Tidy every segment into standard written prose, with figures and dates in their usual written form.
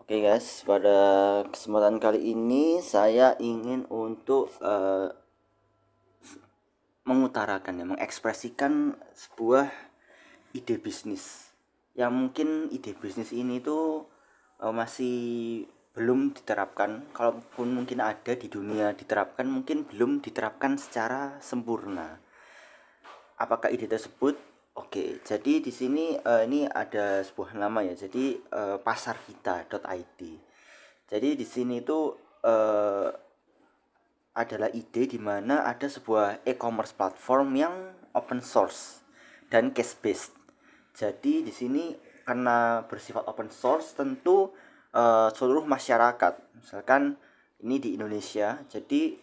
Oke guys, pada kesempatan kali ini saya ingin untuk mengutarakan mengekspresikan sebuah ide bisnis yang mungkin ide bisnis ini tuh masih belum diterapkan. Kalaupun mungkin ada di dunia diterapkan, mungkin belum diterapkan secara sempurna. Apakah ide tersebut? Oke, jadi di sini ini ada sebuah nama ya. Jadi pasarkita.id. Jadi di sini itu adalah ide di mana ada sebuah e-commerce platform yang open source dan cash based. Jadi di sini karena bersifat open source tentu seluruh masyarakat, misalkan ini di Indonesia, jadi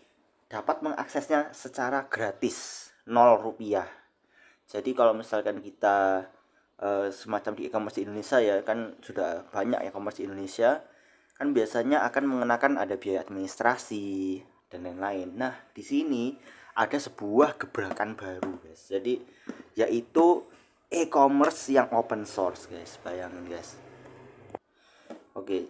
dapat mengaksesnya secara gratis, 0 rupiah. Jadi kalau misalkan kita semacam di e-commerce di Indonesia ya, kan sudah banyak e-commerce di Indonesia, kan biasanya akan mengenakan ada biaya administrasi dan lain-lain. Nah, di sini ada sebuah gebrakan baru, guys. Jadi yaitu e-commerce yang open source, guys. Bayangin, guys. Oke.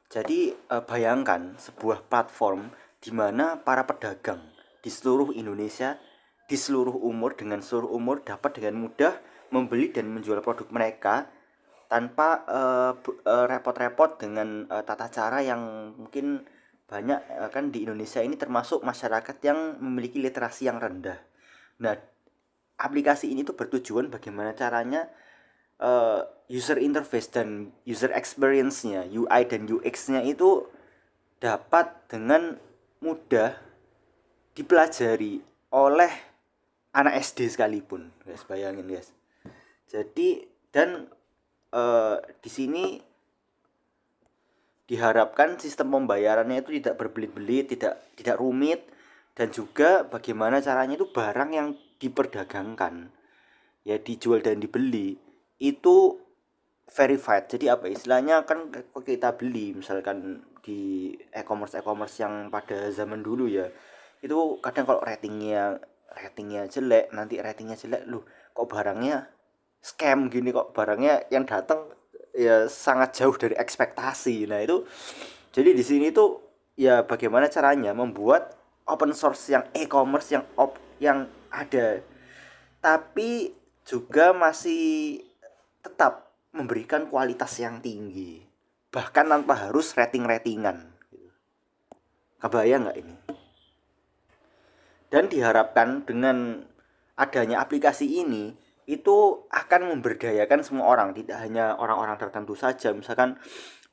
Jadi bayangkan sebuah platform di mana para pedagang di seluruh Indonesia, di seluruh umur, dengan seluruh umur dapat dengan mudah membeli dan menjual produk mereka tanpa repot-repot dengan tata cara yang mungkin banyak kan di Indonesia ini termasuk masyarakat yang memiliki literasi yang rendah. Nah, aplikasi ini tuh bertujuan bagaimana caranya user interface dan user experience-nya, UI dan UX-nya itu dapat dengan mudah dipelajari oleh anak SD sekalipun, guys. Bayangin, guys. Jadi dan di sini diharapkan sistem pembayarannya itu tidak berbelit-belit, tidak rumit, dan juga bagaimana caranya itu barang yang diperdagangkan, ya dijual dan dibeli itu verified. Jadi apa istilahnya, kan kita beli misalkan di e-commerce yang pada zaman dulu ya, itu kadang kalau ratingnya jelek, nanti ratingnya jelek, loh kok barangnya scam gini, kok barangnya yang datang ya sangat jauh dari ekspektasi. Nah itu jadi di sini tuh ya bagaimana caranya membuat open source yang e-commerce yang ada, tapi juga masih tetap memberikan kualitas yang tinggi, bahkan tanpa harus rating-ratingan. Kebayang nggak ini? Dan diharapkan dengan adanya aplikasi ini itu akan memberdayakan semua orang, tidak hanya orang-orang tertentu saja, misalkan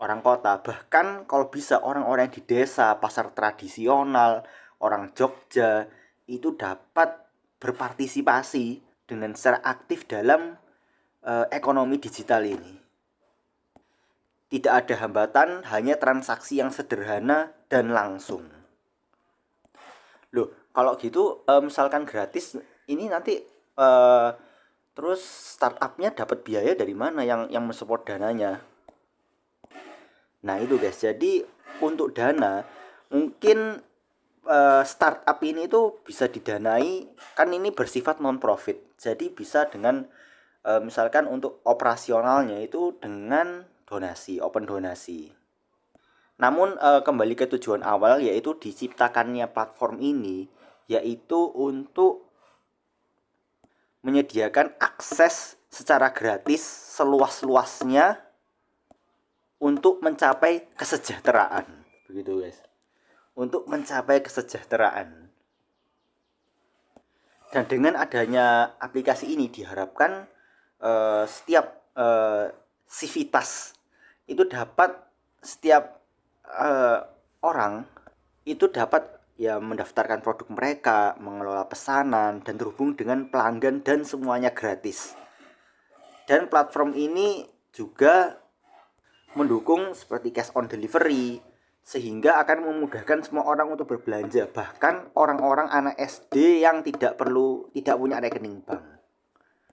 orang kota, bahkan kalau bisa orang-orang di desa, pasar tradisional, orang Jogja itu dapat berpartisipasi dengan secara aktif dalam ekonomi digital ini. Tidak ada hambatan, hanya transaksi yang sederhana dan langsung. Loh, kalau gitu misalkan gratis, ini nanti terus startupnya dapat biaya dari mana yang mensupport dananya? Nah itu guys, jadi untuk dana mungkin startup ini tuh bisa didanai, kan ini bersifat non profit, jadi bisa dengan misalkan untuk operasionalnya itu dengan donasi, open donasi. Namun kembali ke tujuan awal, yaitu diciptakannya platform ini yaitu untuk menyediakan akses secara gratis seluas-luasnya untuk mencapai kesejahteraan, begitu guys. Untuk mencapai kesejahteraan. Dan dengan adanya aplikasi ini diharapkan setiap sivitas itu dapat, setiap orang itu dapat ya mendaftarkan produk mereka, mengelola pesanan, dan terhubung dengan pelanggan, dan semuanya gratis. Dan platform ini juga mendukung seperti cash on delivery, sehingga akan memudahkan semua orang untuk berbelanja, bahkan orang-orang anak SD yang tidak punya rekening bank.